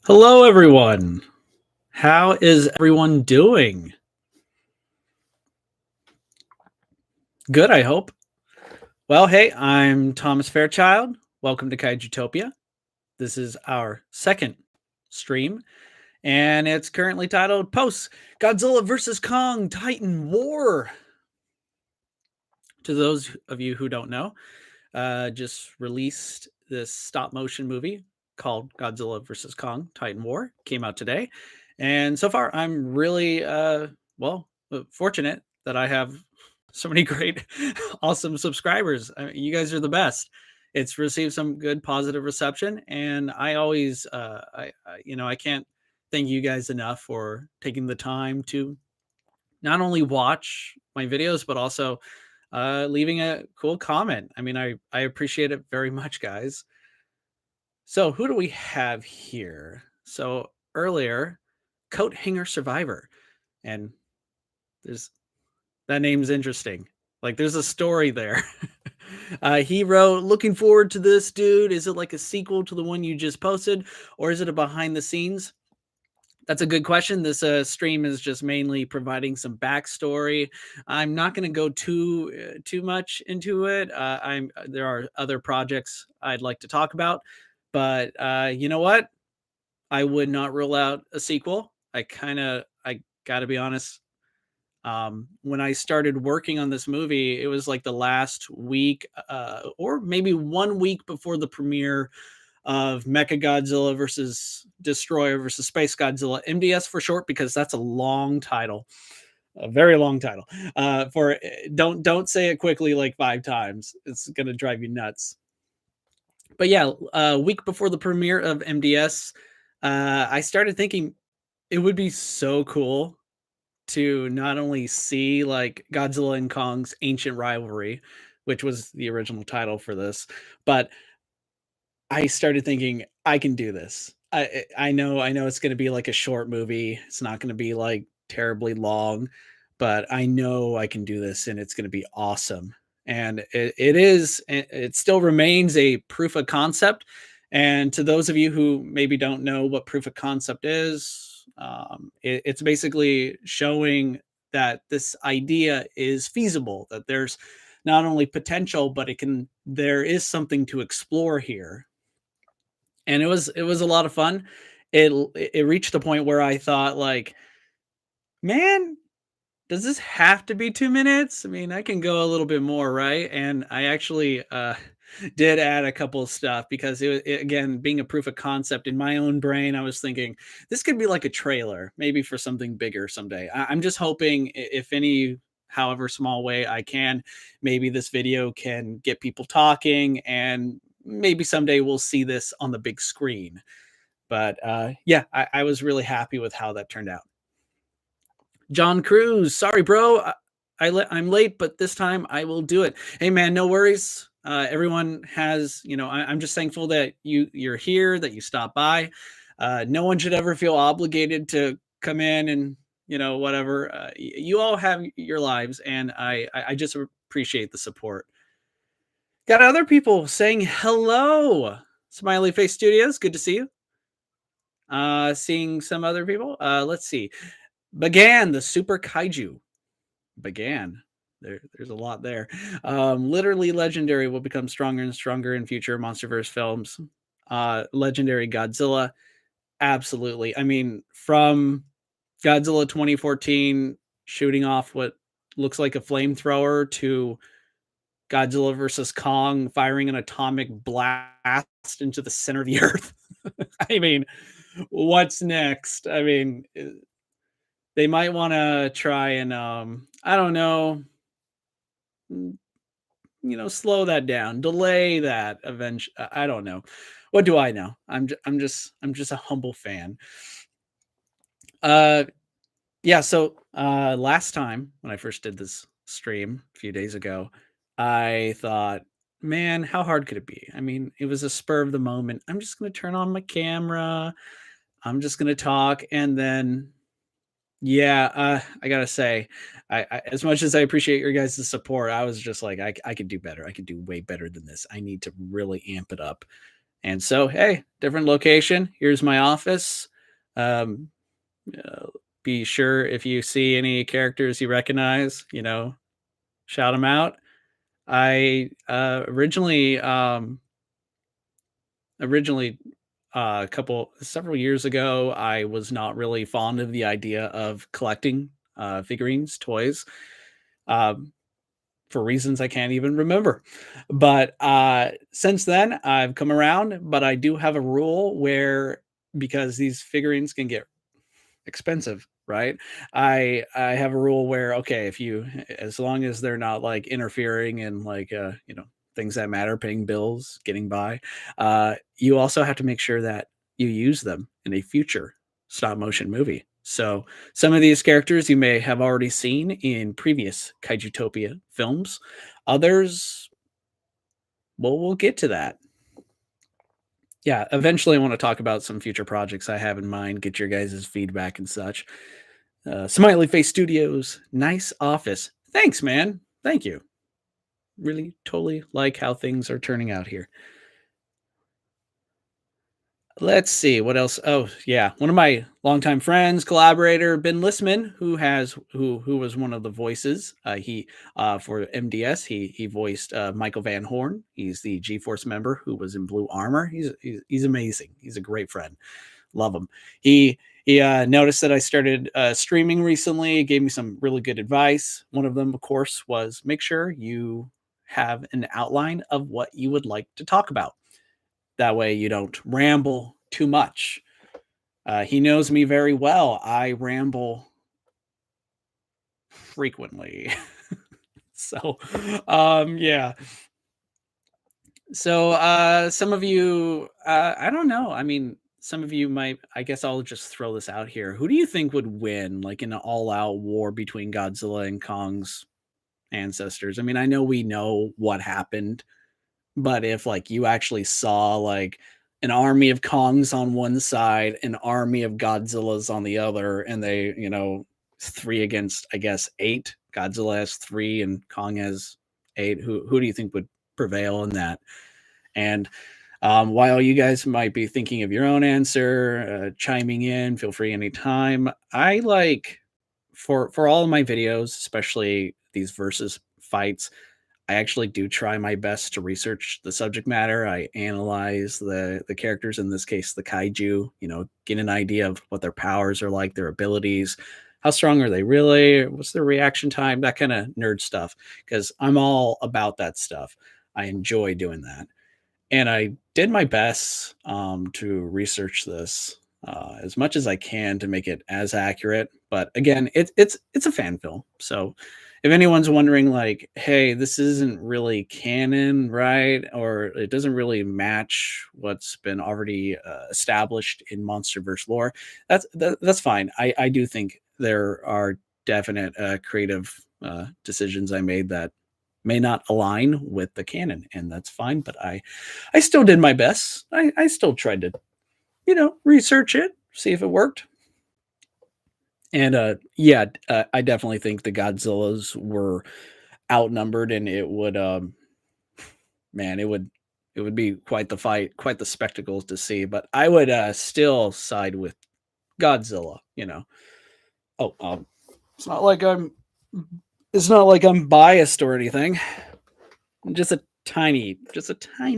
Hello, everyone. How is everyone doing? Good, I hope. Well, hey, I'm Thomas Fairchild. Welcome to Kaijutopia. This is our second stream, and it's currently titled Post-Godzilla vs. Kong Titan War. To those of you who don't know, just released this stop motion movie called Godzilla vs. Kong Titan War. Came out today. And so far, I'm really, fortunate that I have so many great, awesome subscribers. I mean, you guys are the best. It's received some good positive reception. And I always, I can't thank you guys enough for taking the time to not only watch my videos, but also leaving a cool comment. I mean, I appreciate it very much, guys. So who do we have here? So earlier, Coat Hanger Survivor, and there's that name's interesting. Like, there's a story there. He wrote, "Looking forward to this, dude. Is it like a sequel to the one you just posted, or is it a behind the scenes?" That's a good question. This stream is just mainly providing some backstory. I'm not going to go too much into it. I'm There are other projects I'd like to talk about, but you know what? I would not rule out a sequel. I got to be honest. When I started working on this movie, it was like the last week, or maybe 1 week before the premiere of Mecha-Godzilla versus Destroyer versus Space Godzilla, MDS for short, because that's a long title, a very long title. For don't say it quickly like 5 times; it's gonna drive you nuts. But yeah, a week before the premiere of MDS, I started thinking it would be so cool to not only see like Godzilla and Kong's ancient rivalry, which was the original title for this, but I started thinking, "I can do this." I know it's gonna be like a short movie. It's not gonna be, like, terribly long, but I know I can do this, and it's gonna be awesome. And it still remains a proof of concept, and to those of you who maybe don't know what proof of concept is, it's basically showing that this idea is feasible, that there's not only potential, but there is something to explore here, and it was a lot of fun. It reached the point where I thought like, "Man, does this have to be 2 minutes? I mean, I can go a little bit more, right?" And I actually, did add a couple of stuff because again, being a proof of concept in my own brain, I was thinking, "This could be like a trailer, maybe for something bigger someday." I'm just hoping if any however small way I can, maybe this video can get people talking, and maybe someday we'll see this on the big screen. But, yeah, I was really happy with how that turned out. John Cruz, sorry, bro. I'm late, but this time I will do it. Hey, man, no worries. Everyone has, I'm just thankful that you're here, that you stopped by. No one should ever feel obligated to come in and whatever. You all have your lives, and I just appreciate the support. Got other people saying hello. Smiley Face Studios, good to see you. Seeing some other people. Let's see. Began the Super Kaiju. Began. There's a lot there. Literally legendary will become stronger and stronger in future MonsterVerse films. Legendary Godzilla. Absolutely. I mean, from Godzilla 2014 shooting off what looks like a flamethrower to Godzilla versus Kong firing an atomic blast into the center of the earth. I mean, what's next? I mean, they might want to try and I don't know, mm, slow that down, delay that eventually. I don't know. What do I know? I'm just a humble fan. Uh yeah, so last time when I first did this stream a few days ago, I thought, man, how hard could it be? I mean, it was a spur of the moment. I'm just going to turn on my camera. I'm just going to talk, and then yeah, I gotta say, as much as I appreciate your guys' support, I was just like, I could do better. I could do way better than this. I need to really amp it up. And so, hey, different location. Here's my office. Um, be sure if you see any characters you recognize, shout them out. I originally a couple several years ago, I was not really fond of the idea of collecting figurines, toys. Um, for reasons I can't even remember. But since then, I've come around. But I do have a rule where, because these figurines can get expensive, right? I have a rule where, okay, if you, as long as they're not like interfering in like things that matter, paying bills, getting by, you also have to make sure that you use them in a future stop motion movie. So some of these characters you may have already seen in previous Kaijutopia films. Others, well, we'll get to that. Yeah, eventually I want to talk about some future projects I have in mind, get your guys' feedback and such. Smiley Face Studios, nice office. Thanks, man. Thank you. Really, totally like how things are turning out here. Let's see what else. Oh, yeah, one of my longtime friends, collaborator Ben Listman, who was one of the voices. He For MDS, he voiced Michael Van Horn. He's the G-Force member who was in Blue Armor. He's amazing. He's a great friend. Love him. He noticed that I started streaming recently. Gave me some really good advice. One of them, of course, was make sure you have an outline of what you would like to talk about. That way, you don't ramble too much. He knows me very well. I ramble frequently. So, yeah. So, some of you, I don't know. I mean, some of you might, I guess I'll just throw this out here. Who do you think would win, like in an all out war between Godzilla and Kong's ancestors? I mean, I know we know what happened, but if like you actually saw like an army of Kongs on one side, an army of Godzillas on the other, and they, three against, I guess, eight. Godzilla has three and Kong has eight. Who do you think would prevail in that? And while you guys might be thinking of your own answer, chiming in, feel free anytime. I like for all of my videos, especially these versus fights, I actually do try my best to research the subject matter. I analyze the characters, in this case, the kaiju, get an idea of what their powers are like, their abilities, how strong are they really, what's their reaction time, that kind of nerd stuff, because I'm all about that stuff. I enjoy doing that. And I did my best to research this as much as I can to make it as accurate. But again, it's a fan film, so if anyone's wondering, like, hey, this isn't really canon, right, or it doesn't really match what's been already established in MonsterVerse lore, that's fine. I do think there are definite creative decisions I made that may not align with the canon, and that's fine. But I still did my best. I still tried to, research it, see if it worked. And yeah, I definitely think the Godzillas were outnumbered, and it would, man, it would be quite the fight, quite the spectacle to see. But I would still side with Godzilla. Oh, it's not like I'm, it's not like I'm biased or anything. Just a tiny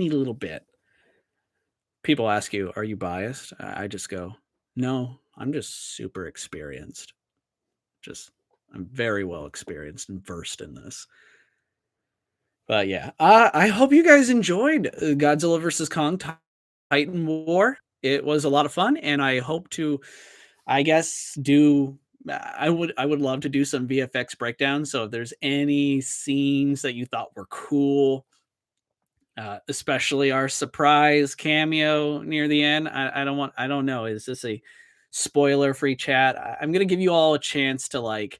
little bit. People ask you, "Are you biased?" I just go, "No, I'm just super experienced. Just I'm very well experienced and versed in this." But yeah, I hope you guys enjoyed Godzilla versus Kong Titan War. It was a lot of fun, and I hope to, I guess, do. I would love to do some VFX breakdowns. So if there's any scenes that you thought were cool, especially our surprise cameo near the end. I don't know. Is this a spoiler free chat? I'm going to give you all a chance to, like,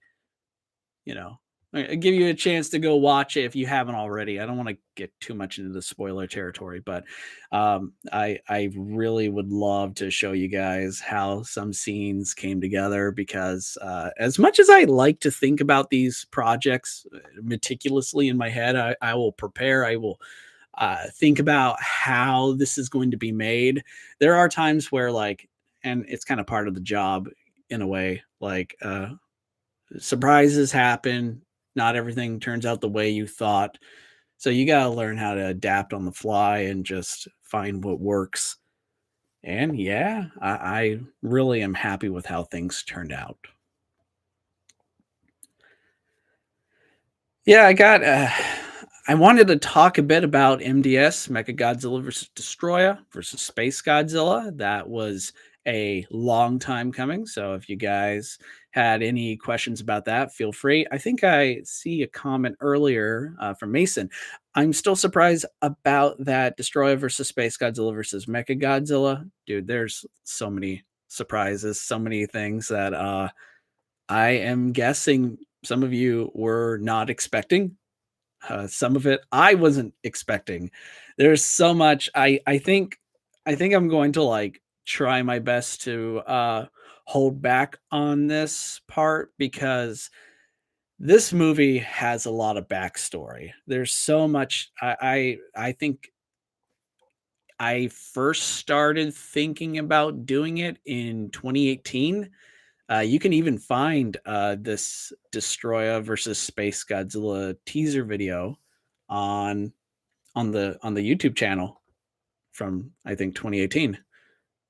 you know, give you a chance to go watch it if you haven't already. I don't want to get too much into the spoiler territory, but I really would love to show you guys how some scenes came together, because as much as I like to think about these projects meticulously in my head, I will prepare. I will think about how this is going to be made. There are times where, like, and it's kind of part of the job in a way, like, surprises happen. Not everything turns out the way you thought. So you got to learn how to adapt on the fly and just find what works. And yeah, I really am happy with how things turned out. Yeah, I wanted to talk a bit about MDS, Mechagodzilla versus Destroya versus Space Godzilla. That was a long time coming. So if you guys had any questions about that, feel free. I think I see a comment earlier from Mason. I'm still surprised about that Destroya versus Space Godzilla versus Mechagodzilla. Dude, there's so many surprises, so many things that I am guessing some of you were not expecting. Some of it I wasn't expecting. There's so much. I think I'm going to like try my best to hold back on this part because this movie has a lot of backstory. There's so much. I think I first started thinking about doing it in 2018. You can even find this Destroya versus Space Godzilla teaser video on on the YouTube channel from I think 2018.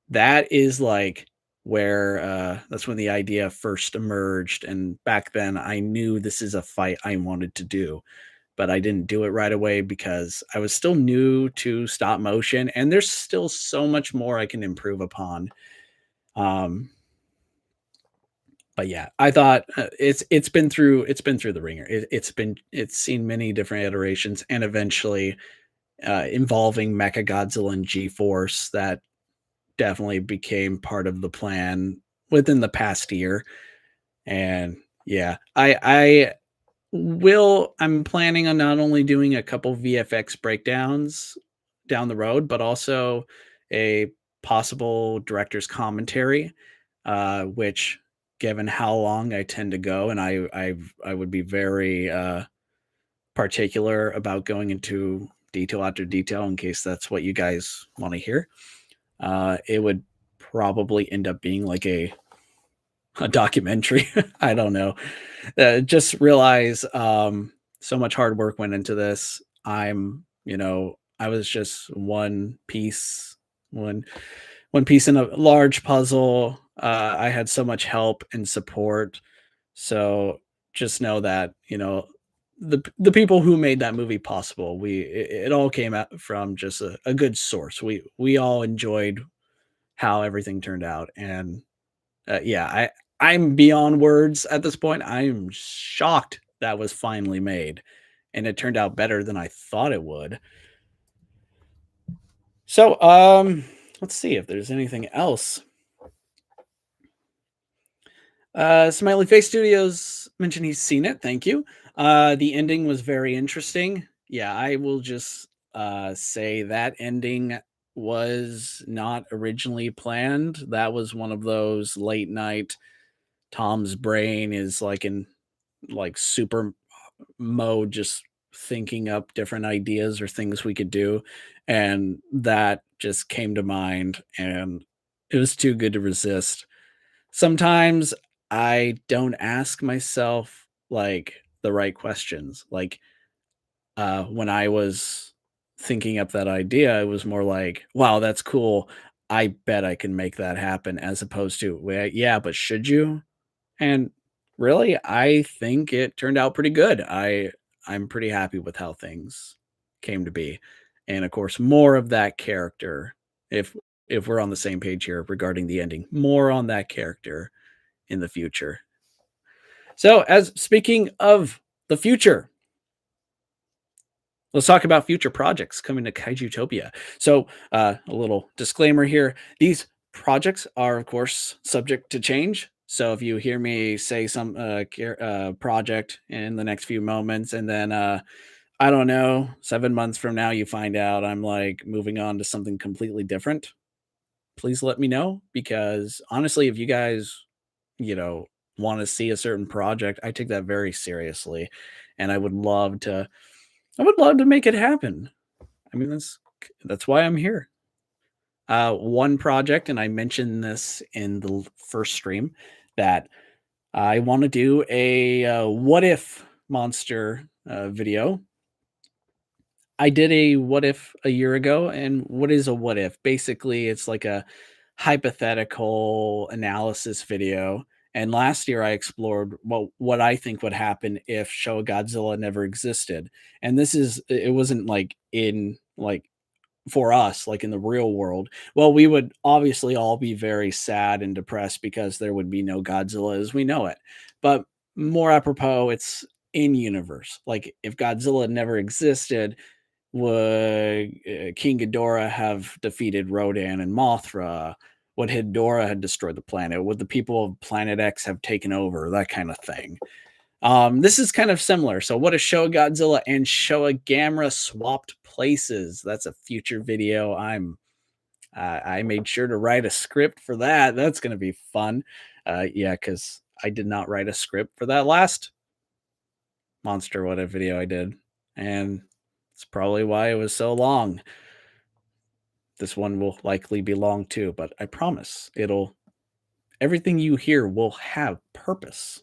That is like where that's when the idea first emerged, and back then I knew this is a fight I wanted to do, but I didn't do it right away because I was still new to stop motion, and there's still so much more I can improve upon. Um, but yeah, I thought it's been through the ringer. It's seen many different iterations, and eventually involving Mechagodzilla and G-Force that definitely became part of the plan within the past year. And yeah, I'm planning on not only doing a couple VFX breakdowns down the road, but also a possible director's commentary, which given how long I tend to go, and I would be very particular about going into detail after detail in case that's what you guys want to hear. It would probably end up being like a documentary. I don't know. Just realize so much hard work went into this. I was just one one piece in a large puzzle. I had so much help and support. So just know that, the people who made that movie possible, it all came out from just a good source. We all enjoyed how everything turned out. And yeah, I'm beyond words at this point. I'm shocked that was finally made, and it turned out better than I thought it would. So, let's see if there's anything else. Smiley Face Studios mentioned he's seen it. Thank you. The ending was very interesting. Yeah, I will just say that ending was not originally planned. That was one of those late night. Tom's brain is like in like super mode, just thinking up different ideas or things we could do, and that just came to mind, and it was too good to resist. Sometimes I don't ask myself like the right questions. Like when I was thinking up that idea, it was more like, wow, that's cool. I bet I can make that happen, as opposed to, well, yeah, but should you? And really, I think it turned out pretty good. I'm pretty happy with how things came to be. And of course, more of that character, if if we're on the same page here regarding the ending, more on that character in the future. So, as speaking of the future, let's talk about future projects coming to Kaijutopia. So, a little disclaimer here: these projects are, of course, subject to change. So, if you hear me say some project in the next few moments, and then I don't know, 7 months from now, you find out I'm like moving on to something completely different, please let me know, because honestly, if you guys, you know, want to see a certain project, I take that very seriously, and I would love to make it happen. I mean, that's why I'm here. One project, and I mentioned this in the first stream, that I want to do a what if monster video. I did a what if a year ago, and what is a what if? Basically, it's like a hypothetical analysis video. And last year, I explored what I think would happen if Showa Godzilla never existed. And it wasn't like in like for us, like in the real world. Well, we would obviously all be very sad and depressed because there would be no Godzilla as we know it. But more apropos, it's in universe. Like if Godzilla never existed, would King Ghidorah have defeated Rodan and Mothra? Would Hidora have destroyed the planet? Would the people of Planet X have taken over? That kind of thing. This is kind of similar. So, what if Showa Godzilla and Showa Gamera swapped places? That's a future video. I made sure to write a script for that. That's going to be fun. Yeah, because I did not write a script for that last monster what if video I did, and it's probably why it was so long. This one will likely be long too, but I promise everything you hear will have purpose.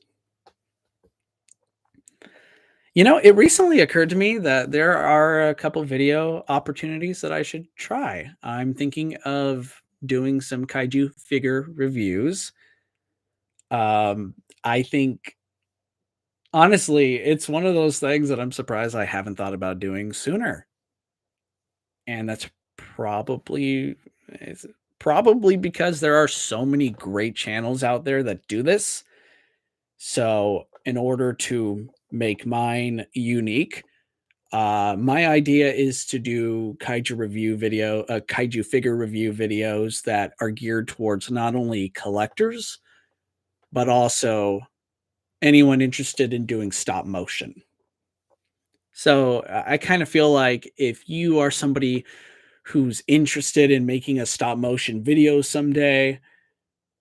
It recently occurred to me that there are a couple video opportunities that I should try. I'm thinking of doing some kaiju figure reviews. I think honestly, it's one of those things that I'm surprised I haven't thought about doing sooner. And that's probably it's probably because there are so many great channels out there that do this. So, in order to make mine unique, my idea is to do kaiju figure review videos that are geared towards not only collectors, but also anyone interested in doing stop motion. So I kind of feel like if you are somebody who's interested in making a stop motion video someday,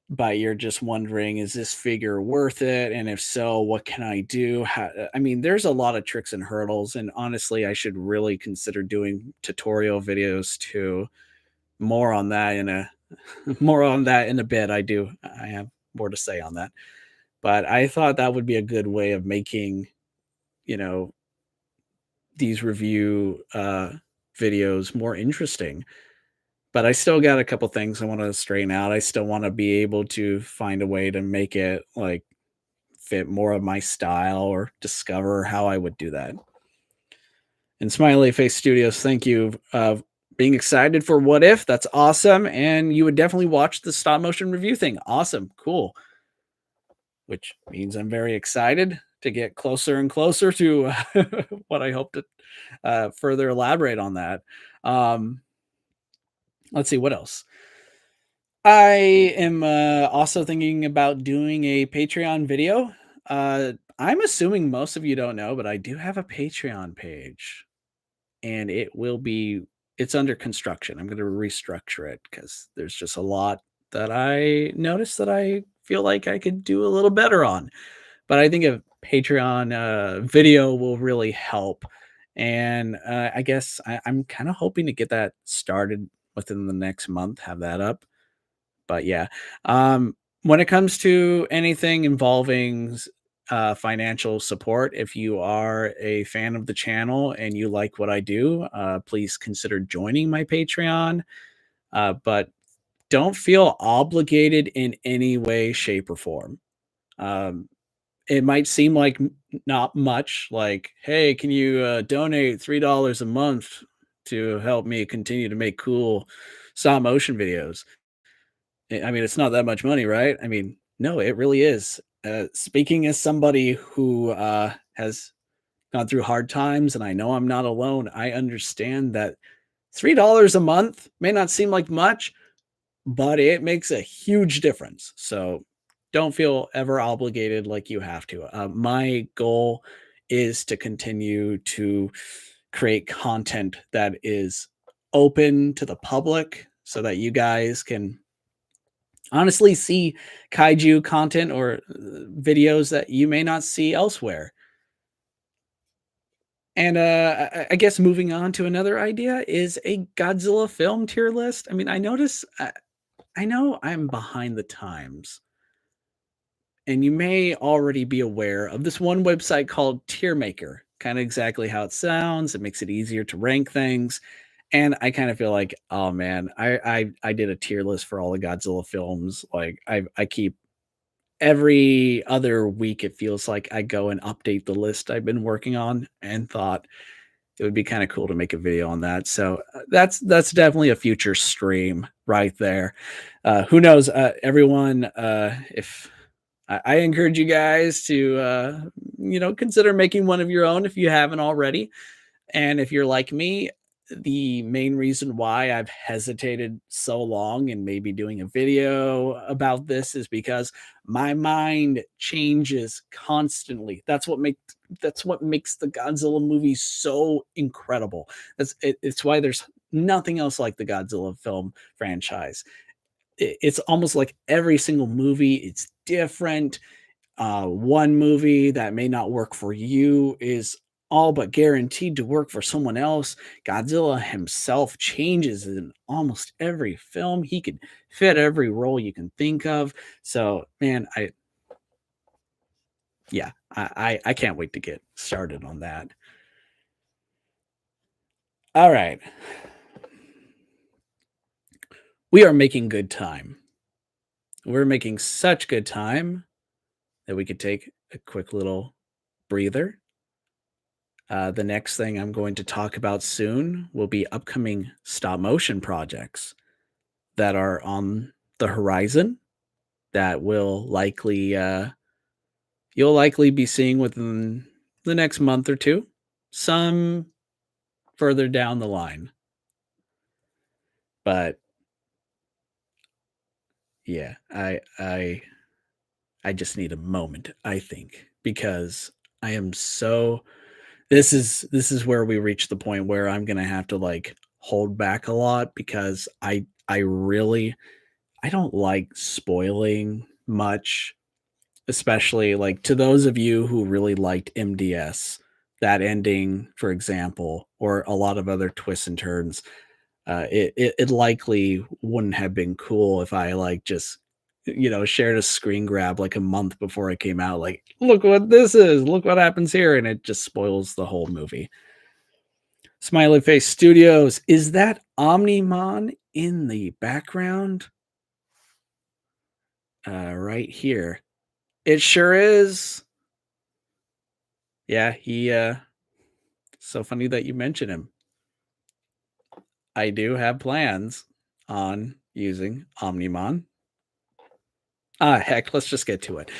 but you're just wondering, is this figure worth it? And if so, what can I do? I mean, there's a lot of tricks and hurdles. And honestly, I should really consider doing tutorial videos too. More on that in a more on that in a bit. I have more to say on that. But I thought that would be a good way of making, you know, these review videos more interesting. But I still got a couple things I want to straighten out. I still want to be able to find a way to make it like fit more of my style or discover how I would do that. And Smiley Face Studios, thank you. Being excited for What If. That's awesome. And you would definitely watch the stop motion review thing. Awesome. Cool. Which means I'm very excited to get closer and closer to what I hope to further elaborate on that. Um, let's see what else. I am also thinking about doing a Patreon video. I'm assuming most of you don't know, but I do have a Patreon page, and it's under construction. I'm going to restructure it because there's just a lot that I noticed that I feel like I could do a little better on. But I think a Patreon video will really help. And I guess I'm kind of hoping to get that started within the next month, have that up. But yeah, when it comes to anything involving financial support, if you are a fan of the channel and you like what I do, please consider joining my Patreon. But don't feel obligated in any way, shape, or form. Um, it might seem like not much, like, hey, can you donate $3 a month to help me continue to make cool stop motion videos? I mean, it's not that much money, right? I mean, no, it really is. Speaking as somebody who has gone through hard times, and I know I'm not alone, I understand that $3 a month may not seem like much, but it makes a huge difference. So don't feel ever obligated like you have to. My goal is to continue to create content that is open to the public so that you guys can honestly see kaiju content or videos that you may not see elsewhere. And I guess moving on to another idea is a Godzilla film tier list. I mean, I know I'm behind the times, and you may already be aware of this one website called Tier Maker. Kind of exactly how it sounds. It makes it easier to rank things. And I kind of feel like, oh man, I did a tier list for all the Godzilla films. Like I keep every other week it feels like I go and update the list I've been working on, and thought it would be kind of cool to make a video on that. So that's definitely a future stream right there. Who knows? Everyone, if I encourage you guys to consider making one of your own if you haven't already. And if you're like me, the main reason why I've hesitated so long and maybe doing a video about this is because my mind changes constantly. That's what makes the Godzilla movies so incredible. It's why there's nothing else like the Godzilla film franchise. It's almost like every single movie, it's different. One movie that may not work for you is all but guaranteed to work for someone else. Godzilla himself changes in almost every film. He could fit every role you can think of. So, man, I can't wait to get started on that. All right. We are making good time. We're making such good time that we could take a quick little breather. The next thing I'm going to talk about soon will be upcoming stop motion projects that are on the horizon that you'll likely be seeing within the next month or two, some further down the line. But yeah, I just need a moment, I think, because I am so this is where we reach the point where I'm gonna have to like hold back a lot because I really I don't like spoiling much, especially like to those of you who really liked MDS, that ending, for example, or a lot of other twists and turns. It likely wouldn't have been cool if I like just shared a screen grab like a month before it came out. Like, look what this is, look what happens here, and it just spoils the whole movie. Smiley Face Studios, is that Omnimon in the background? Right here. It sure is. Yeah, he so funny that you mention him. I do have plans on using Omnimon. Heck, let's just get to it.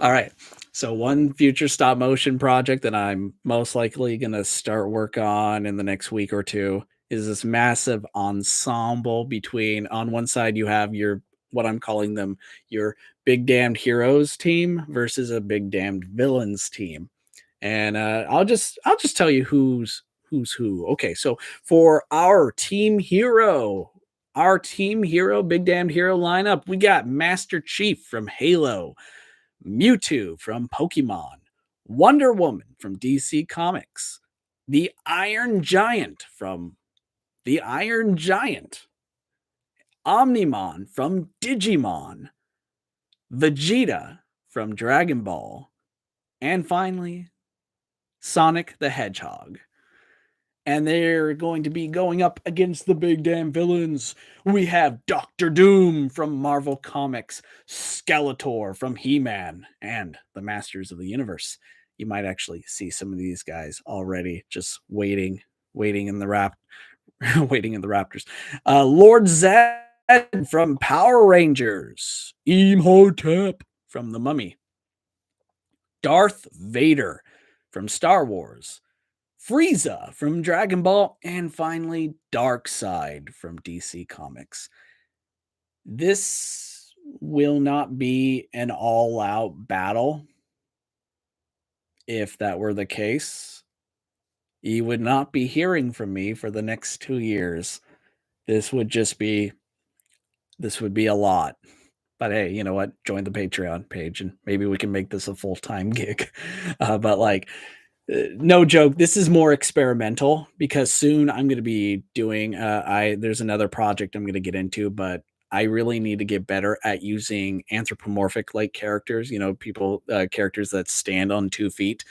All right. So one future stop motion project that I'm most likely going to start work on in the next week or two is this massive ensemble between, on one side you have your, what I'm calling them, your big damned heroes team versus a big damned villains team. And I'll just tell you who's who. Okay, so for our team hero, big damned hero lineup, we got Master Chief from Halo, Mewtwo from Pokemon, Wonder Woman from DC Comics, the Iron Giant from the Iron Giant, Omnimon from Digimon, Vegeta from Dragon Ball, and finally, Sonic the Hedgehog. And they're going to be going up against the big damn villains. We have Doctor Doom from Marvel Comics, Skeletor from He-Man, and the Masters of the Universe. You might actually see some of these guys already just waiting in the waiting in the Raptors. Lord Zed from Power Rangers, Imhotep from The Mummy, Darth Vader from Star Wars, Frieza from Dragon Ball, and finally Darkseid from DC Comics. This will not be an all-out battle. If that were the case, you would not be hearing from me for the next 2 years. This would just be this would be a lot. But hey, you know what? Join the Patreon page and maybe we can make this a full-time gig. But like No joke. This is more experimental because soon I'm going to be doing. I There's another project I'm going to get into, but I really need to get better at using anthropomorphic like characters. People characters that stand on 2 feet.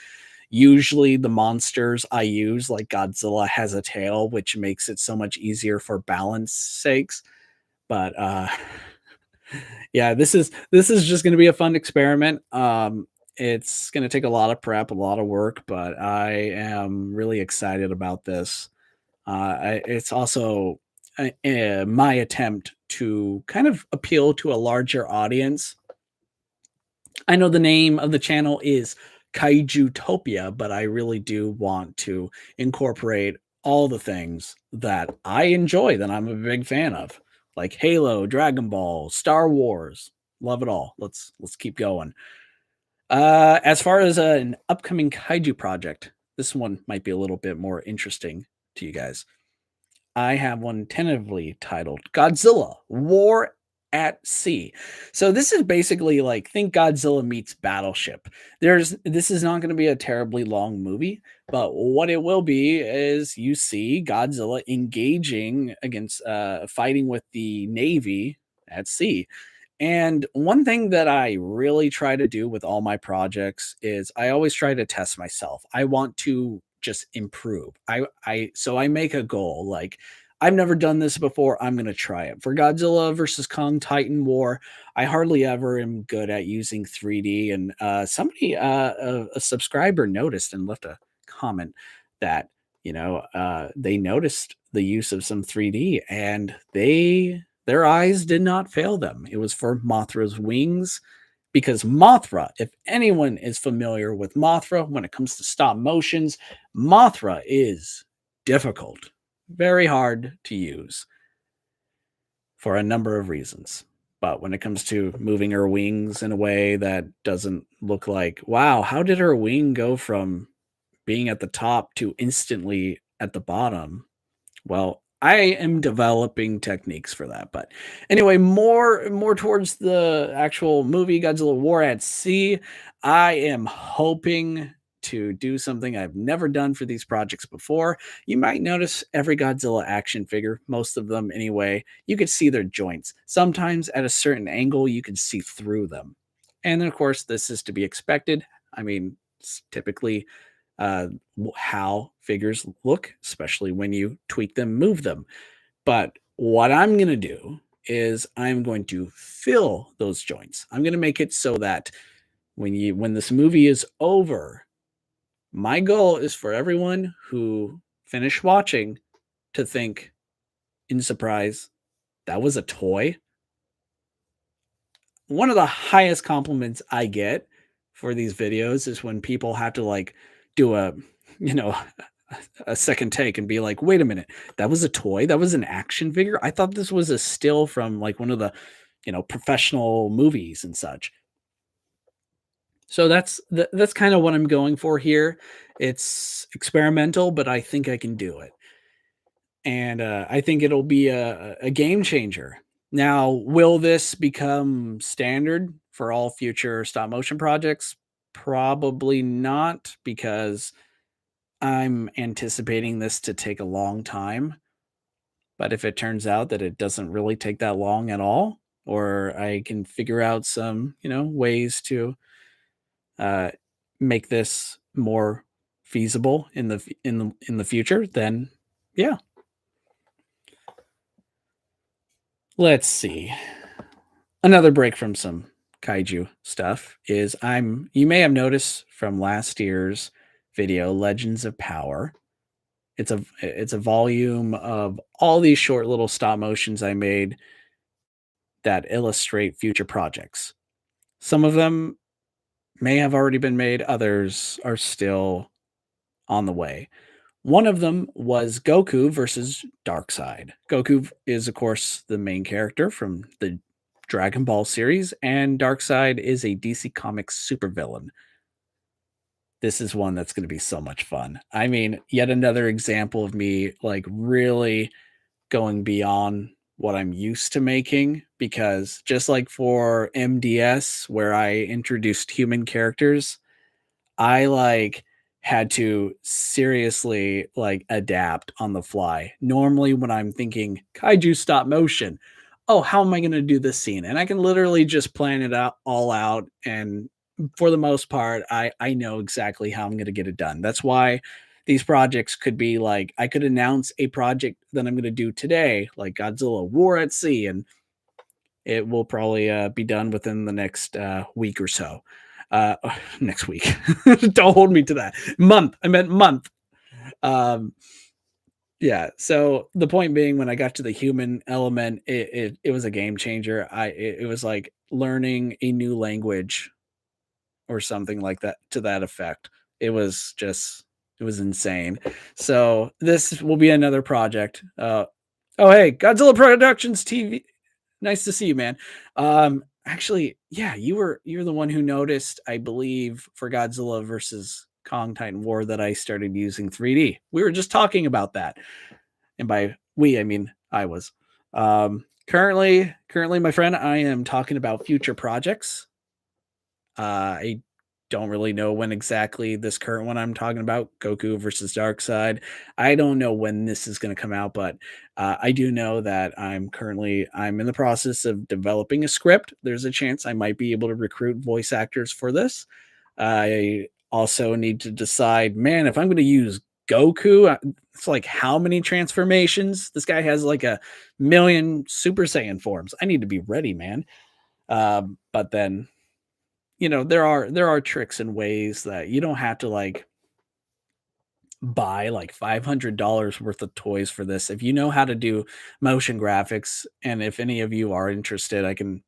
Usually, the monsters I use, like Godzilla, has a tail, which makes it so much easier for balance sakes. But yeah, this is just going to be a fun experiment. It's going to take a lot of prep, a lot of work, but I am really excited about this. It's also my attempt to kind of appeal to a larger audience. I know the name of the channel is Kaiju but I really do want to incorporate all the things that I enjoy, that I'm a big fan of, like Halo, Dragon Ball, Star Wars. Love it all. Let's keep going. As far as an upcoming kaiju project, this one might be a little bit more interesting to you guys. I have one tentatively titled Godzilla War at Sea. So this is basically like, think Godzilla meets Battleship. This is not going to be a terribly long movie, but what it will be is you see Godzilla engaging against fighting with the Navy at sea. And one thing that I really try to do with all my projects is I always try to test myself. I want to just improve. I make a goal like, I've never done this before. I'm going to try it. For Godzilla versus Kong Titan War, I hardly ever am good at using 3D. And somebody, a subscriber, noticed and left a comment that they noticed the use of some 3D, and their eyes did not fail them. It was for Mothra's wings, because Mothra, if anyone is familiar with Mothra when it comes to stop motions, Mothra is difficult, very hard to use for a number of reasons. But when it comes to moving her wings in a way that doesn't look like, wow, how did her wing go from being at the top to instantly at the bottom? Well, I am developing techniques for that. But anyway, more towards the actual movie Godzilla War at Sea. I am hoping to do something I've never done for these projects before. You might notice every Godzilla action figure, most of them anyway, you could see their joints. Sometimes at a certain angle, you can see through them. And then, of course, this is to be expected. I mean, it's typically uh, how figures look, especially when you tweak them, move them. But what I'm going to do is I'm going to fill those joints. I'm going to make it so that when this movie is over, my goal is for everyone who finished watching to think in surprise, that was a toy. One of the highest compliments I get for these videos is when people have to like do you know, a second take and be like, wait a minute, that was a toy? That was an action figure? I thought this was a still from like one of the, professional movies and such. So that's kind of what I'm going for here. It's experimental, but I think I can do it. And I think it'll be a game changer. Now, will this become standard for all future stop motion projects? Probably not, because I'm anticipating this to take a long time. But if it turns out that it doesn't really take that long at all, or I can figure out some, ways to uh, make this more feasible in the future, then yeah. Let's see. Another break from some kaiju stuff is you may have noticed from last year's video, Legends of Power. It's a volume of all these short little stop motions I made that illustrate future projects. Some of them may have already been made, others are still on the way. One of them was Goku versus Darkseid. Goku is, of course, the main character from the Dragon Ball series, and Darkseid is a DC Comics supervillain. This is one that's going to be so much fun. I mean, yet another example of me like really going beyond what I'm used to making, because just like for MDS where I introduced human characters, I like had to seriously like adapt on the fly. Normally, when I'm thinking kaiju stop motion, oh, how am I going to do this scene? And I can literally just plan it out all out. And for the most part, I know exactly how I'm going to get it done. That's why these projects could be like I could announce a project that I'm going to do today, like Godzilla War at Sea, and it will probably be done within the next week or so. Uh, Next week. Don't hold me to that. Month. I meant month. Um, yeah. So the point being, when I got to the human element, it was a game changer. It was like learning a new language or something like that to that effect. It was just it was insane. So this will be another project. Oh hey, Godzilla Productions TV. Nice to see you, man. Actually, yeah, you're the one who noticed, I believe, for Godzilla versus Kong Titan War that I started using 3D. We were just talking about that, and by we, I mean I was. Currently, my friend, I am talking about future projects. I don't really know when exactly this current one I'm talking about, Goku versus Darkseid. I don't know when this is going to come out, but I do know that I'm in the process of developing a script. There's a chance I might be able to recruit voice actors for this. I also need to decide, man, if I'm going to use Goku, it's like how many transformations? This guy has like a million Super Saiyan forms. I need to be ready, man. But then there are tricks and ways that you don't have to like buy like $500 worth of toys for this. If you know how to do motion graphics, and if any of you are interested, I can,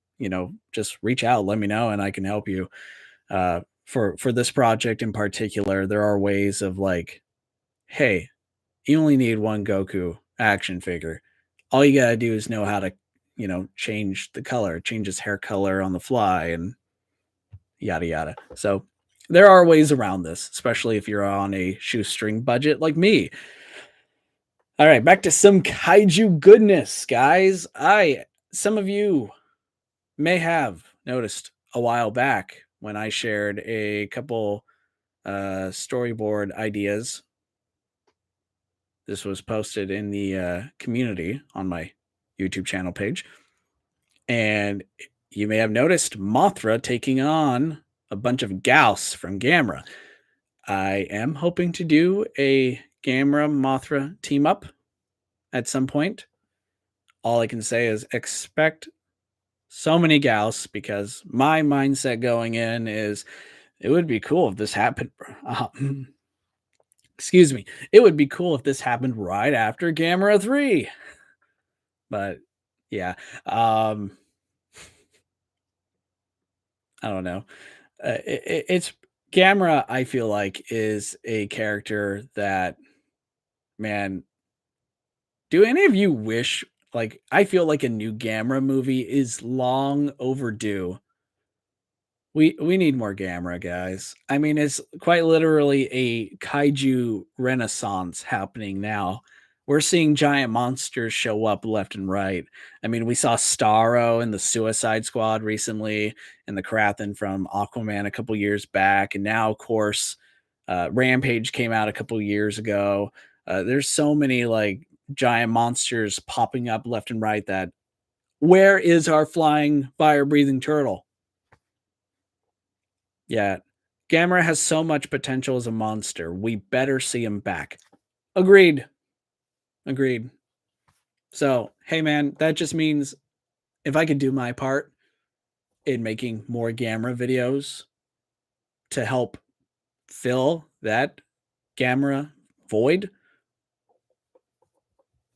just reach out, let me know, and I can help you. For this project in particular, there are ways of like, hey, you only need one Goku action figure. All you gotta do is know how to, change the color, change his hair color on the fly, and yada yada. So there are ways around this, especially if you're on a shoestring budget like me. All right, back to some kaiju goodness, guys. I Some of you may have noticed a while back when I shared a couple storyboard ideas. This was posted in the community on my YouTube channel page, and you may have noticed Mothra taking on a bunch of Gauss from Gamera. I am hoping to do a Gamera Mothra team up at some point. All I can say is expect so many Gauss, because my mindset going in is it would be cool if this happened. Uh, excuse me. It would be cool if this happened right after Gamera 3. But yeah, um, I don't know. It's Gamera, I feel like, is a character that, man, do any of you wish, like, I feel like a new Gamera movie is long overdue. We need more Gamera, guys. I mean, it's quite literally a kaiju renaissance happening now. We're seeing giant monsters show up left and right. I mean, we saw Starro in the Suicide Squad recently, and the Kraken from Aquaman a couple years back, and now, of course, Rampage came out a couple years ago. There's so many like giant monsters popping up left and right that where is our flying fire breathing turtle? Yeah. Gamera has so much potential as a monster. We better see him back. Agreed. Agreed. So, hey man, that just means if I could do my part in making more Gamera videos to help fill that Gamera void,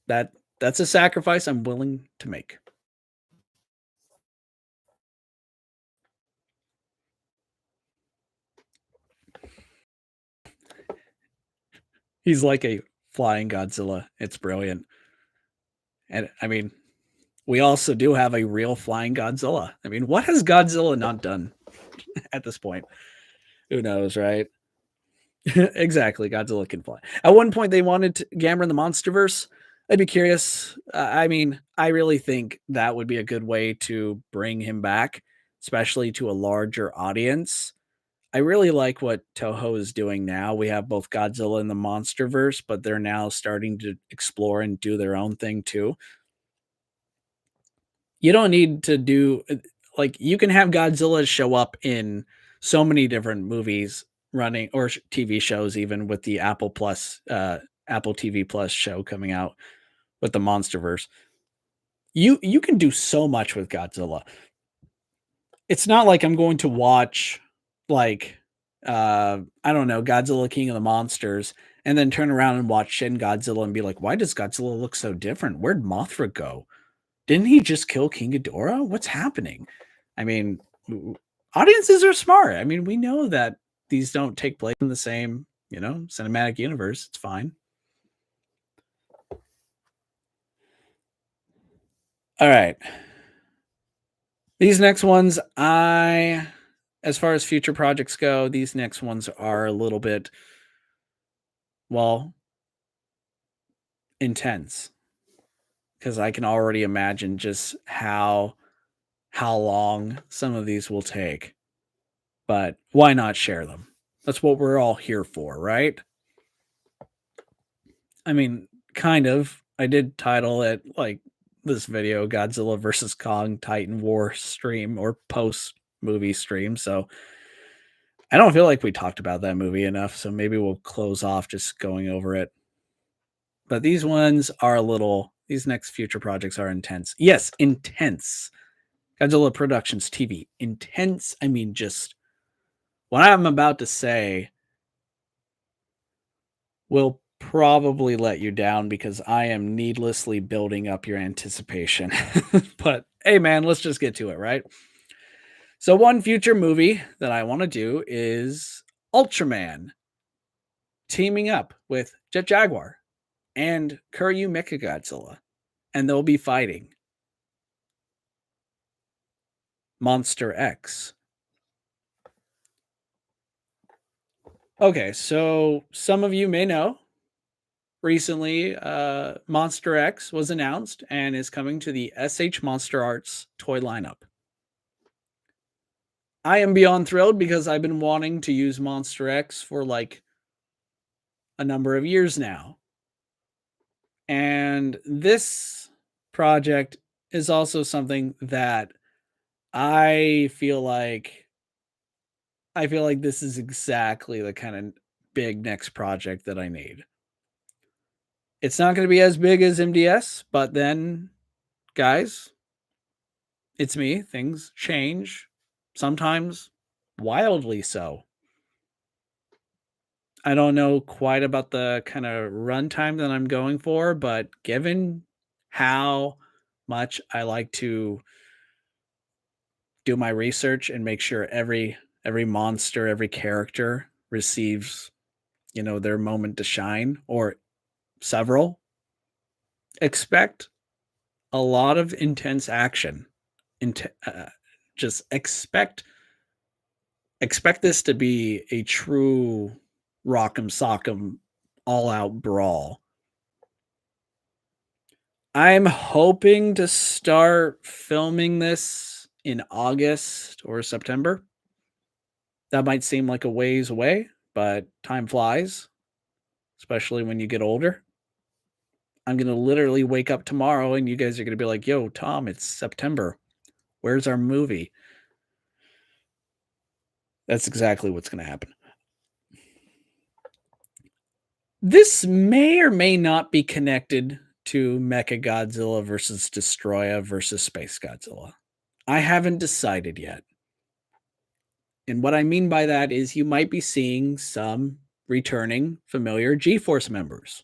that's a sacrifice I'm willing to make. He's like a flying Godzilla. It's brilliant. And I mean, we also do have a real flying Godzilla. I mean, what has Godzilla not done at this point? Who knows, right? Exactly, Godzilla can fly. At one point, they wanted Gamera in the MonsterVerse. I'd be curious. I mean, I really think that would be a good way to bring him back, especially to a larger audience. I really like what Toho is doing now. We have both Godzilla and the Monsterverse, but they're now starting to explore and do their own thing too. You don't need to do like you can have Godzilla show up in so many different movies running or TV shows even with the Apple TV Plus show coming out with the Monsterverse. You can do so much with Godzilla. It's not like I'm going to watch like I don't know, Godzilla King of the Monsters and then turn around and watch Shin Godzilla and be like, "Why does Godzilla look so different? Where'd Mothra go? Didn't he just kill King Ghidorah? What's happening?" I mean, audiences are smart. I mean, we know that these don't take place in the same, cinematic universe. It's fine. All right. These next ones, as far as future projects go, these next ones are a little bit, well, intense because I can already imagine just how long some of these will take. But why not share them? That's what we're all here for, right? I mean, kind of. I did title it like this video Godzilla versus Kong Titan War stream or post movie stream. So I don't feel like we talked about that movie enough. So maybe we'll close off just going over it. But these ones are these next future projects are intense. Yes, intense. Godzilla Productions TV. Intense. I mean, just what I'm about to say will probably let you down because I am needlessly building up your anticipation. But hey, man, let's just get to it, right? So, one future movie that I want to do is Ultraman teaming up with Jet Jaguar and Kuryu Mechagodzilla, and they'll be fighting Monster X. Okay, so some of you may know recently Monster X was announced and is coming to the SH Monster Arts toy lineup. I am beyond thrilled because I've been wanting to use Monster X for like a number of years now. And this project is also something that I feel like this is exactly the kind of big next project that I need. It's not going to be as big as MDS, but then guys, it's me. Things change, sometimes wildly so. I don't know quite about the kind of runtime that I'm going for, but given how much I like to do my research and make sure every monster, every character receives, their moment to shine or several, expect a lot of intense action. Just expect this to be a true rock'em sock'em all out brawl. I'm hoping to start filming this in August or September. That might seem like a ways away, but time flies, especially when you get older. I'm going to literally wake up tomorrow and you guys are going to be like, "Yo, Tom, it's September. Where's our movie?" That's exactly what's going to happen. This may or may not be connected to Mecha Godzilla versus Destroya versus Space Godzilla. I haven't decided yet. And what I mean by that is you might be seeing some returning familiar G-Force members,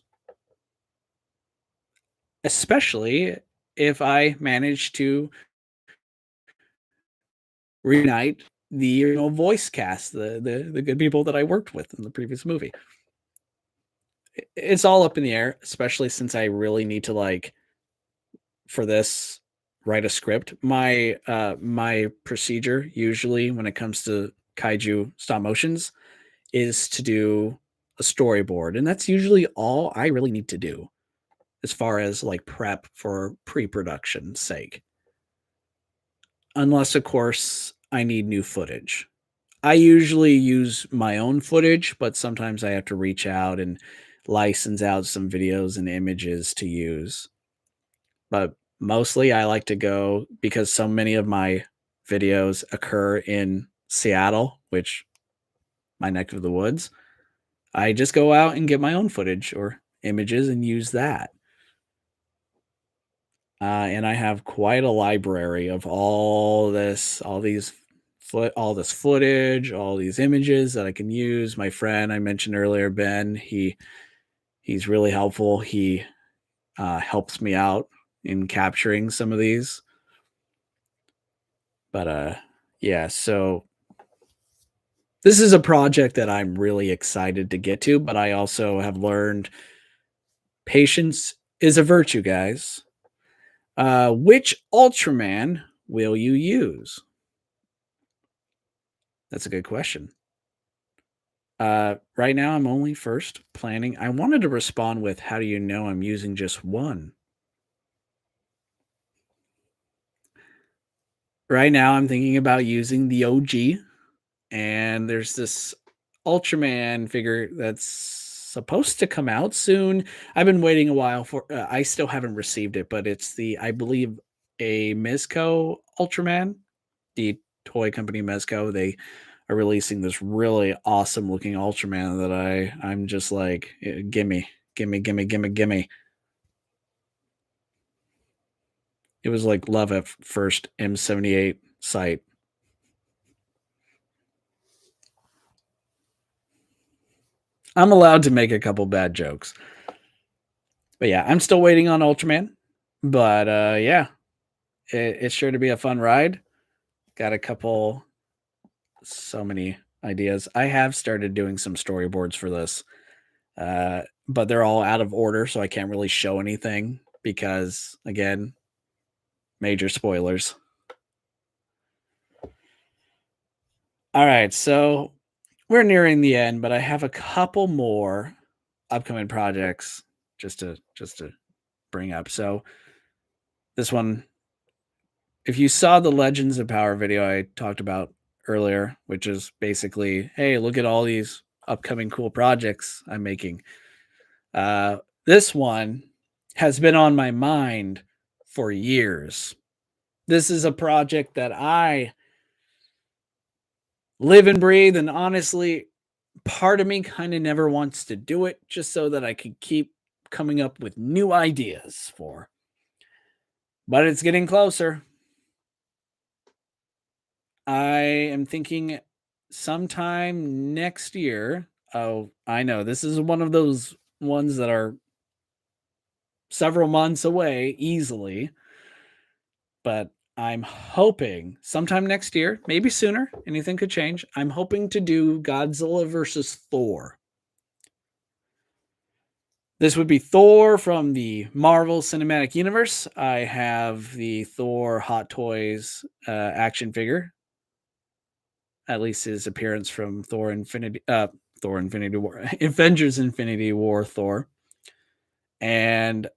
especially if I manage to reunite the voice cast, the good people that I worked with in the previous movie. It's all up in the air, especially since I really need to for this write a script. My procedure usually when it comes to kaiju stop motions is to do a storyboard, and that's usually all I really need to do as far as like prep for pre-production sake. Unless of course I need new footage. I usually use my own footage, but sometimes I have to reach out and license out some videos and images to use. But mostly I like to go because so many of my videos occur in Seattle, which my neck of the woods. I just go out and get my own footage or images and use that. And I have quite a library of all this footage, all these images that I can use. My friend I mentioned earlier, Ben, he's really helpful. He helps me out in capturing some of these. But yeah, so this is a project that I'm really excited to get to, but I also have learned patience is a virtue, guys. Which Ultraman will you use? That's a good question. Right now, I'm only first planning. I wanted to respond with, "How do you know I'm using just one?" Right now, I'm thinking about using the OG, and there's this Ultraman figure that's supposed to come out soon. I've been waiting a while for. I still haven't received it, but it's I believe, a Mezco Ultraman, the toy company Mezco. They are releasing this really awesome looking Ultraman that I'm just like, gimme, gimme, gimme, gimme, gimme. It was like love at first M78 sight. I'm allowed to make a couple bad jokes. But yeah, I'm still waiting on Ultraman. But yeah, it's sure to be a fun ride. Got a couple, so many ideas. I have started doing some storyboards for this, but they're all out of order, so I can't really show anything because, again, major spoilers. All right, so we're nearing the end, but I have a couple more upcoming projects just to bring up. So this one, if you saw the Legends of Power video I talked about earlier, which is basically, hey, look at all these upcoming cool projects I'm making. This one has been on my mind for years. This is a project that I live and breathe, and honestly, part of me kind of never wants to do it just so that I can keep coming up with new ideas for. But it's getting closer. I am thinking sometime next year. Oh, I know this is one of those ones that are several months away easily, but I'm hoping sometime next year, maybe sooner. Anything could change. I'm hoping to do Godzilla versus Thor. This would be Thor from the Marvel Cinematic Universe. I have the Thor Hot Toys action figure, at least his appearance from Thor Infinity War, Avengers Infinity War Thor. And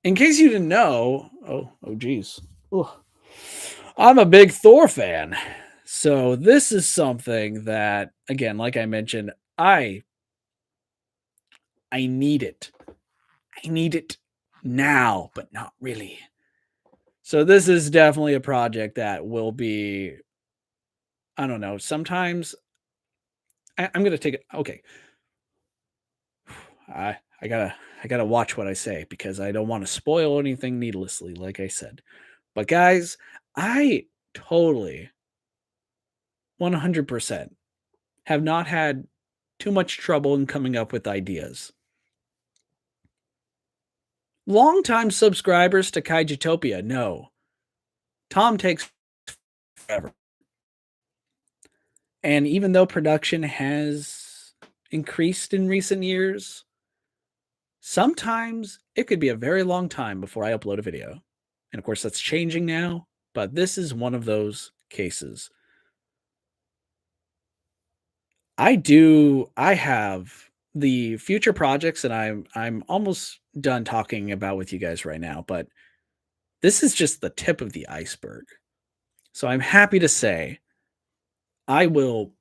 in case you didn't know, geez, Ugh. I'm a big Thor fan. So this is something that, again, like I mentioned, I I need it. I need it now, but not really. So this is definitely a project that will be, I don't know, sometimes I'm gonna take it. Okay. I gotta watch what I say because I don't want to spoil anything needlessly, like I said. But guys, I totally 100% have not had too much trouble in coming up with ideas. Longtime subscribers to Kaijutopia know Tom takes forever. And even though production has increased in recent years, sometimes it could be a very long time before I upload a video. And of course, that's changing now, but this is one of those cases. I have the future projects that I'm almost done talking about with you guys right now, but this is just the tip of the iceberg. So I'm happy to say I will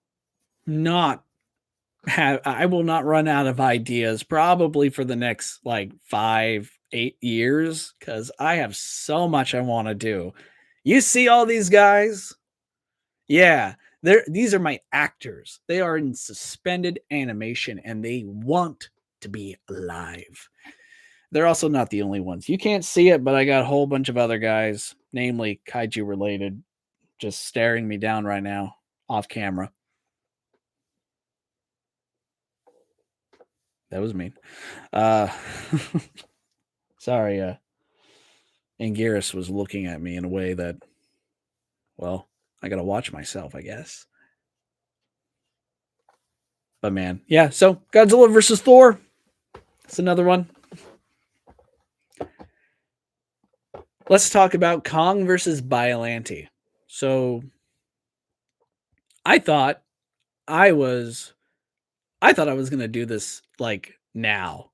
not I will not run out of ideas probably for the next like 5, 8 years because I have so much I want to do. You see all these guys? Yeah, these are my actors. They are in suspended animation and they want to be alive. They're also not the only ones. You can't see it, but I got a whole bunch of other guys, namely kaiju related, just staring me down right now off camera. That was mean. Uh sorry, Anguirus was looking at me in a way that, well, I gotta watch myself, I guess. But man, yeah, so Godzilla versus Thor. It's another one. Let's talk about Kong versus Biollante. So I thought I was I thought I was gonna do this like now.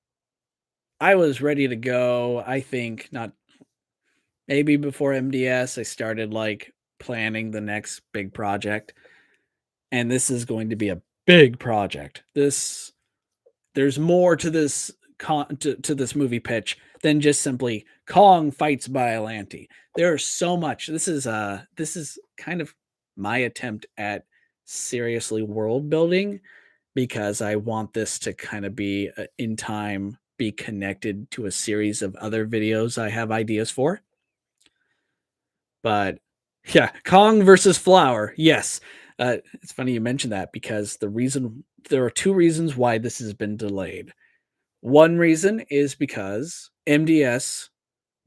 I was ready to go. I think not maybe before MDS, I started like planning the next big project. And this is going to be a big project. There's more to this to this movie pitch than just simply Kong fights Biollante. There's so much. This is kind of my attempt at seriously world building because I want this to kind of be in time be connected to a series of other videos I have ideas for. But yeah, Kong versus Flower. Yes. It's funny you mentioned that because there are two reasons why this has been delayed. One reason is because MDS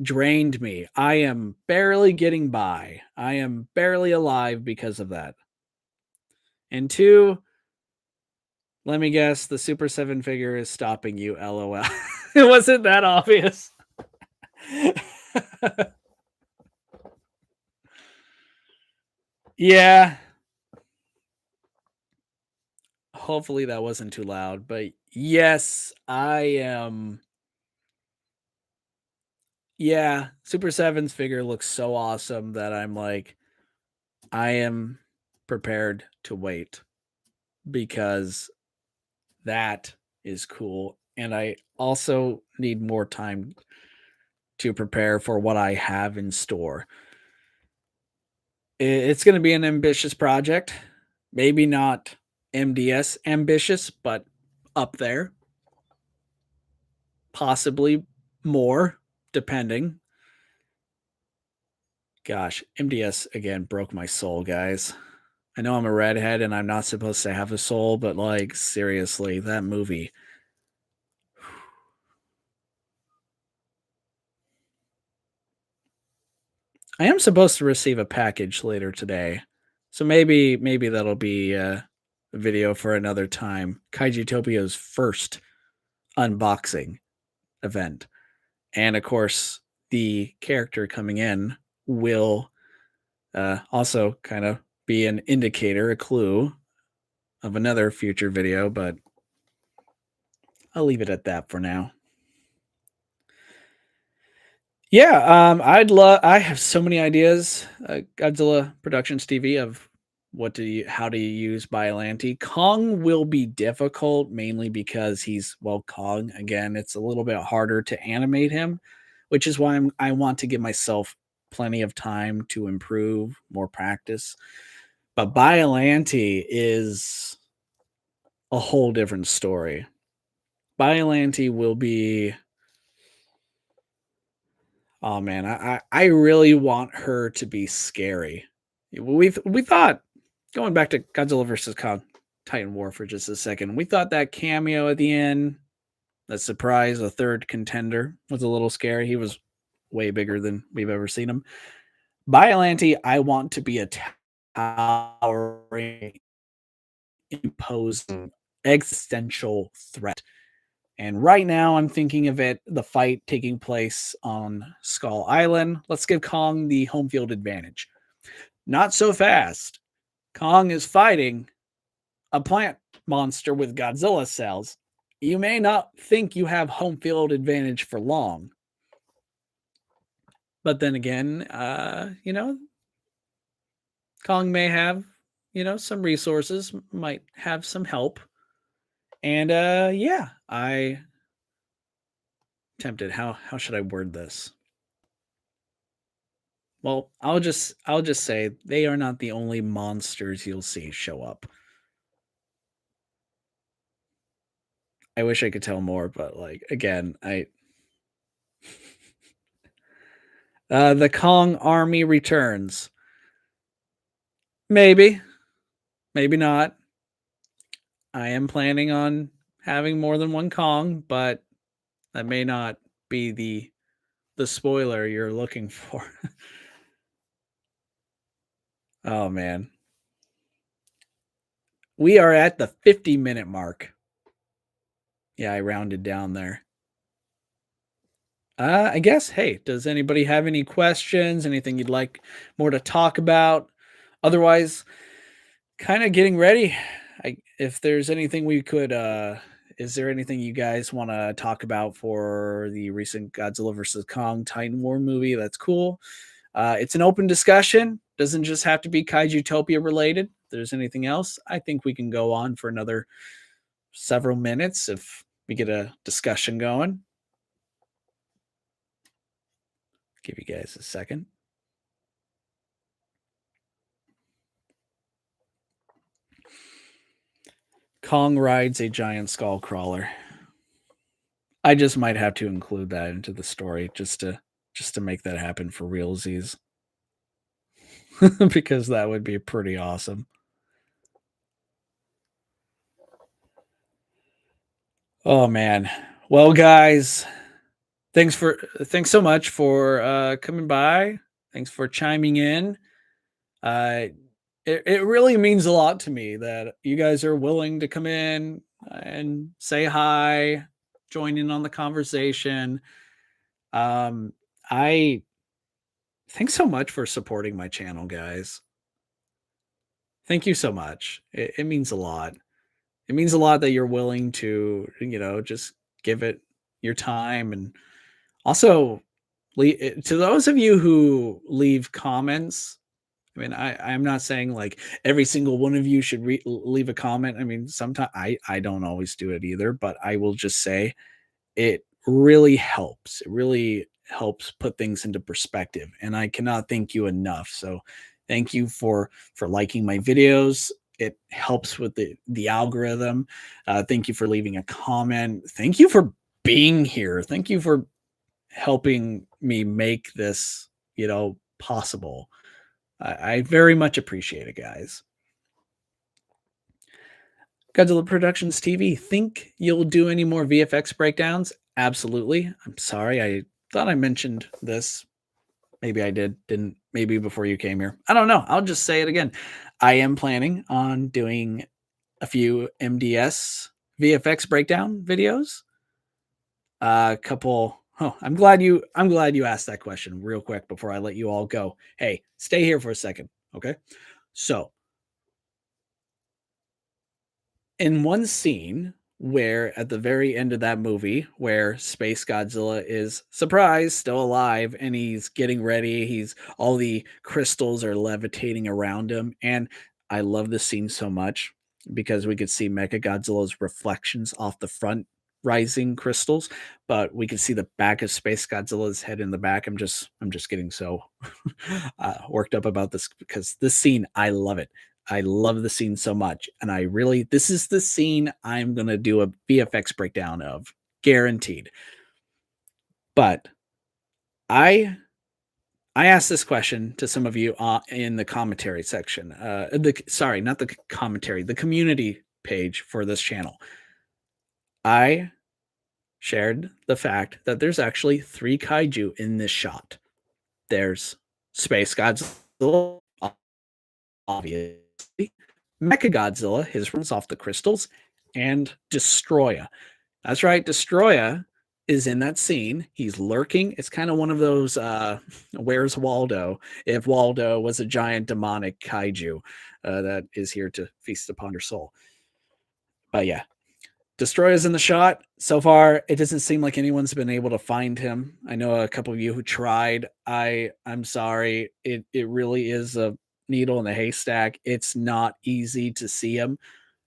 drained me. I am barely getting by. I am barely alive because of that. And two, let me guess, the Super 7 figure is stopping you, lol. It wasn't that obvious. Yeah, hopefully that wasn't too loud, but yes, I am. Yeah, Super 7's figure looks so awesome that I'm like, I am prepared to wait because that is cool. And I also need more time to prepare for what I have in store. It's going to be an ambitious project. Maybe not MDS ambitious, but up there. Possibly more, depending. Gosh, MDS again broke my soul, guys. I know I'm a redhead and I'm not supposed to have a soul, but like seriously, that movie. I am supposed to receive a package later today. So maybe that'll be a video for another time. Kaijutopia's first unboxing event. And of course, the character coming in will also kind of be an indicator, a clue of another future video, but I'll leave it at that for now. Yeah, I have so many ideas. Godzilla Productions TV of how do you use Biollante. Kong will be difficult mainly because he's well Kong again. It's a little bit harder to animate him, which is why I want to give myself plenty of time to improve, more practice. But Biollante is a whole different story. Biollante will be. Oh man, I really want her to be scary. We thought going back to Godzilla versus Kong, Titan War for just a second. We thought that cameo at the end, that surprise, a third contender, was a little scary. He was way bigger than we've ever seen him. Biollante, I want to be a towering, imposing, existential threat. And right now, I'm thinking of the fight taking place on Skull Island. Let's give Kong the home field advantage. Not so fast. Kong is fighting a plant monster with Godzilla cells. You may not think you have home field advantage for long. But then again, Kong may have some resources might have some help. And yeah, I tempted. How should I word this? Well, I'll just say they are not the only monsters you'll see show up. I wish I could tell more, but like again, I the Kong army returns. Maybe, maybe not. I am planning on having more than one Kong, but that may not be the spoiler you're looking for. Oh man. We are at the 50-minute mark. Yeah, I rounded down there. I guess, hey, does anybody have any questions? Anything you'd like more to talk about? Otherwise, kind of getting ready. If there's anything we could, is there anything you guys want to talk about for the recent Godzilla versus Kong Titan War movie? That's cool. It's an open discussion. Doesn't just have to be Kaijutopia related. If there's anything else, I think we can go on for another several minutes if we get a discussion going. Give you guys a second. Kong rides a giant skull crawler. I just might have to include that into the story just to make that happen for realsies. Because that would be pretty awesome. Oh man. Well, guys, thanks so much for coming by. Thanks for chiming in. Uh it really means a lot to me that you guys are willing to come in and say hi, join in on the conversation. I thanks so much for supporting my channel, guys. Thank you so much. It means a lot. It means a lot that you're willing to, just give it your time. And also, to those of you who leave comments, I mean, I'm not saying like every single one of you should leave a comment. I mean, sometimes I don't always do it either, but I will just say it really helps. It really helps put things into perspective, and I cannot thank you enough. So, thank you for liking my videos. It helps with the algorithm. Thank you for leaving a comment. Thank you for being here. Thank you for helping me make this, possible. I very much appreciate it, guys. Godzilla Productions TV, think you'll do any more VFX breakdowns? Absolutely. I'm sorry. I thought I mentioned this. Maybe I didn't. Maybe before you came here. I don't know. I'll just say it again. I am planning on doing a few MDS VFX breakdown videos. A couple. Oh, I'm glad you asked that question real quick before I let you all go. Hey, stay here for a second, okay? So, in one scene where at the very end of that movie where Space Godzilla is surprised still alive and he's getting ready, he's all the crystals are levitating around him, and I love this scene so much because we could see Mecha Godzilla's reflections off the front rising crystals, but we could see the back of Space Godzilla's head in the back. I'm just getting so worked up about this because this scene, I love it. I love the scene so much. And this is the scene I'm going to do a VFX breakdown of, guaranteed. But I I asked this question to some of you in the commentary section. Sorry, not the commentary, the community page for this channel. I shared the fact that there's actually 3 kaiju in this shot. There's Space Godzilla, obviously, Mechagodzilla, his runs off the crystals, and Destroya. That's right, Destroya is in that scene. He's lurking. It's kind of one of those Where's Waldo? If Waldo was a giant demonic kaiju that is here to feast upon your soul. But yeah, Destroya's in the shot. So far, it doesn't seem like anyone's been able to find him. I know a couple of you who tried. I'm sorry. It really is a needle in the haystack. It's not easy to see him.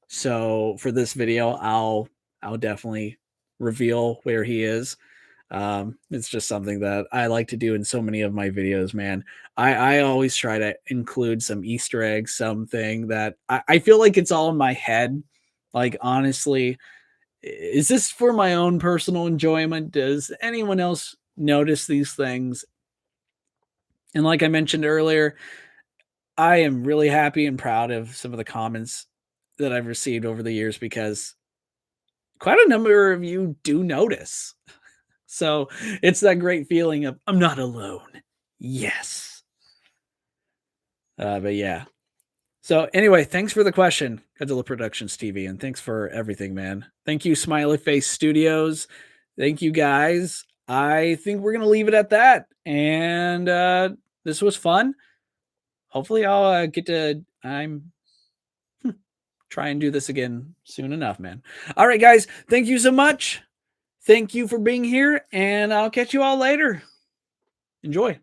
So for this video, I'll definitely reveal where he is. It's just something that I like to do in so many of my videos, man. I always try to include some Easter eggs, something that I feel like it's all in my head. Like, honestly, is this for my own personal enjoyment? Does anyone else notice these things? And like I mentioned earlier, I am really happy and proud of some of the comments that I've received over the years because quite a number of you do notice. So it's that great feeling of I'm not alone. Yes. But yeah. So anyway, thanks for the question, Godzilla Productions TV, and thanks for everything, man. Thank you, Smiley Face Studios. Thank you, guys. I think we're gonna leave it at that. And this was fun. Hopefully, I'll get to. I'm try and do this again soon enough, man. All right, guys. Thank you so much. Thank you for being here, and I'll catch you all later. Enjoy.